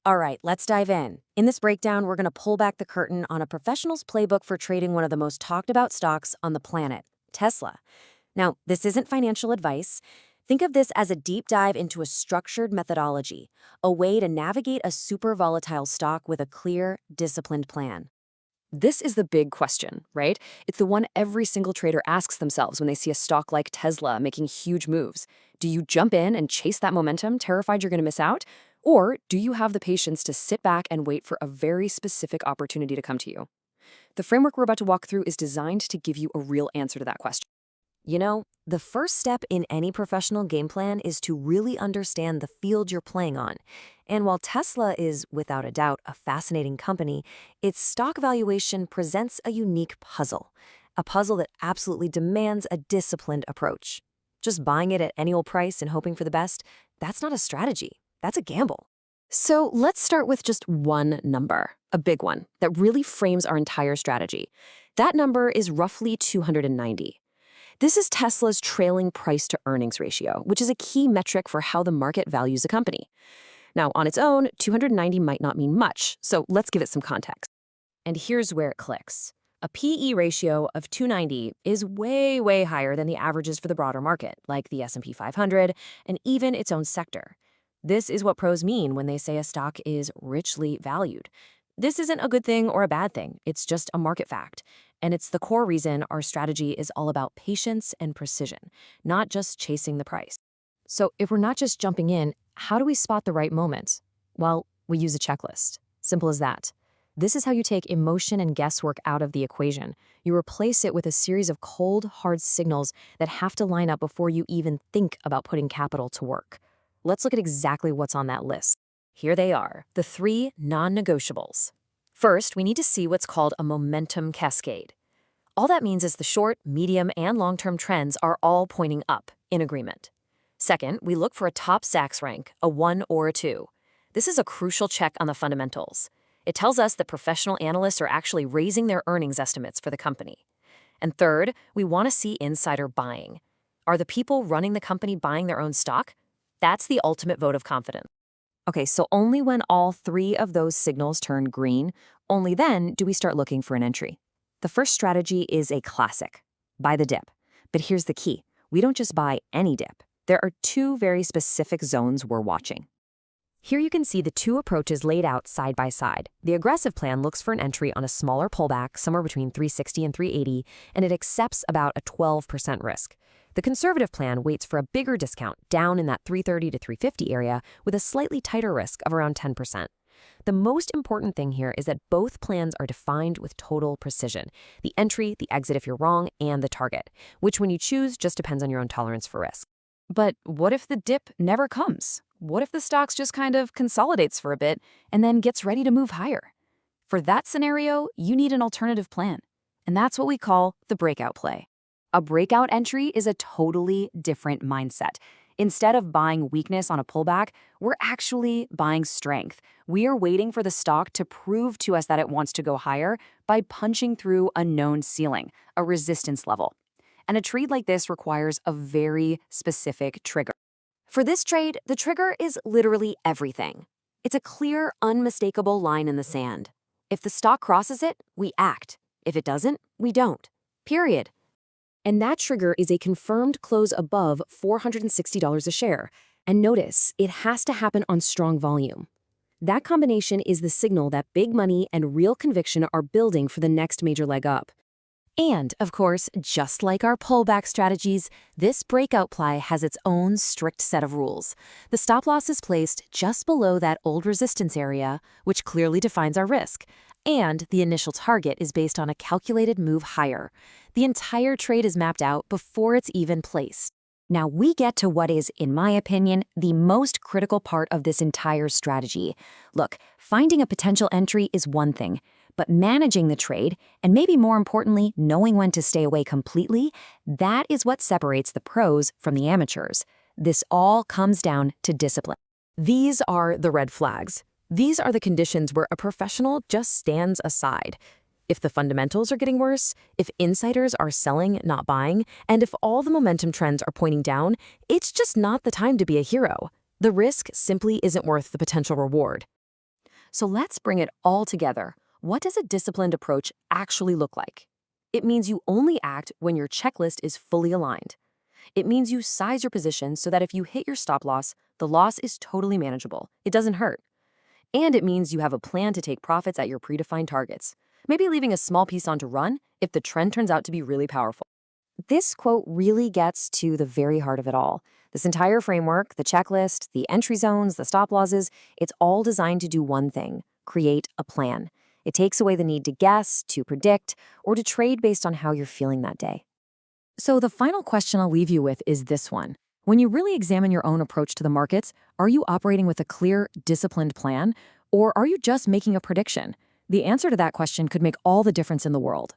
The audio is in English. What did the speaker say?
All right, let's dive in. In this breakdown, we're going to pull back the curtain on a professional's playbook for trading one of the most talked about stocks on the planet, Tesla. Now, this isn't financial advice. Think of this as a deep dive into a structured methodology, a way to navigate a super volatile stock with a clear, disciplined plan. This is the big question, right? It's the one every single trader asks themselves when they see a stock like Tesla making huge moves. Do you jump in and chase that momentum, terrified you're going to miss out? Or do you have the patience to sit back and wait for a very specific opportunity to come to you? The framework we're about to walk through is designed to give you a real answer to that question. You know, the first step in any professional game plan is to really understand the field you're playing on. And while Tesla is, without a doubt, a fascinating company, its stock valuation presents a unique puzzle. A puzzle that absolutely demands a disciplined approach. Just buying it at any old price and hoping for the best, that's not a strategy. That's a gamble. So let's start with just one number, a big one, that really frames our entire strategy. That number is roughly 290. This is Tesla's trailing price-to-earnings ratio, which is a key metric for how the market values a company. Now, on its own, 290 might not mean much, so let's give it some context. And here's where it clicks. A PE ratio of 290 is way, way higher than the averages for the broader market, like the S&P 500 and even its own sector. This is what pros mean when they say a stock is richly valued. This isn't a good thing or a bad thing. It's just a market fact. And it's the core reason our strategy is all about patience and precision, not just chasing the price. So if we're not just jumping in, how do we spot the right moment? Well, we use a checklist. Simple as that. This is how you take emotion and guesswork out of the equation. You replace it with a series of cold, hard signals that have to line up before you even think about putting capital to work. Let's look at exactly what's on that list. Here they are, the three non-negotiables. First, we need to see what's called a momentum cascade. All that means is the short, medium, and long-term trends are all pointing up, in agreement. Second, we look for a top SAX rank, a 1 or a 2. This is a crucial check on the fundamentals. It tells us that professional analysts are actually raising their earnings estimates for the company. And third, we want to see insider buying. Are the people running the company buying their own stock? That's the ultimate vote of confidence. Okay, so only when all three of those signals turn green, only then do we start looking for an entry. The first strategy is a classic, buy the dip. But here's the key. We don't just buy any dip. There are two very specific zones we're watching. Here you can see the two approaches laid out side by side. The aggressive plan looks for an entry on a smaller pullback, somewhere between 360 and 380, and it accepts about a 12% risk. The conservative plan waits for a bigger discount down in that 330 to 350 area with a slightly tighter risk of around 10%. The most important thing here is that both plans are defined with total precision. The entry, the exit if you're wrong, and the target. Which one you choose just depends on your own tolerance for risk. But what if the dip never comes? What if the stocks just kind of consolidates for a bit and then gets ready to move higher? For that scenario, you need an alternative plan. And that's what we call the breakout play. A breakout entry is a totally different mindset. Instead of buying weakness on a pullback, we're actually buying strength. We are waiting for the stock to prove to us that it wants to go higher by punching through a known ceiling, a resistance level. And a trade like this requires a very specific trigger. For this trade, the trigger is literally everything. It's a clear, unmistakable line in the sand. If the stock crosses it, we act. If it doesn't, we don't. Period. And that trigger is a confirmed close above $460 a share. And notice, it has to happen on strong volume. That combination is the signal that big money and real conviction are building for the next major leg up. And, of course, just like our pullback strategies, this breakout play has its own strict set of rules. The stop loss is placed just below that old resistance area, which clearly defines our risk. And the initial target is based on a calculated move higher. The entire trade is mapped out before it's even placed. Now we get to what is, in my opinion, the most critical part of this entire strategy. Look, finding a potential entry is one thing, but managing the trade, and maybe more importantly, knowing when to stay away completely, that is what separates the pros from the amateurs. This all comes down to discipline. These are the red flags. These are the conditions where a professional just stands aside. If the fundamentals are getting worse, if insiders are selling, not buying, and if all the momentum trends are pointing down, it's just not the time to be a hero. The risk simply isn't worth the potential reward. So let's bring it all together. What does a disciplined approach actually look like? It means you only act when your checklist is fully aligned. It means you size your position so that if you hit your stop loss, the loss is totally manageable. It doesn't hurt. And it means you have a plan to take profits at your predefined targets, maybe leaving a small piece on to run if the trend turns out to be really powerful. This quote really gets to the very heart of it all. This entire framework, the checklist, the entry zones, the stop losses, it's all designed to do one thing: create a plan. It takes away the need to guess, to predict, or to trade based on how you're feeling that day. So the final question I'll leave you with is this one. When you really examine your own approach to the markets, are you operating with a clear, disciplined plan, or are you just making a prediction? The answer to that question could make all the difference in the world.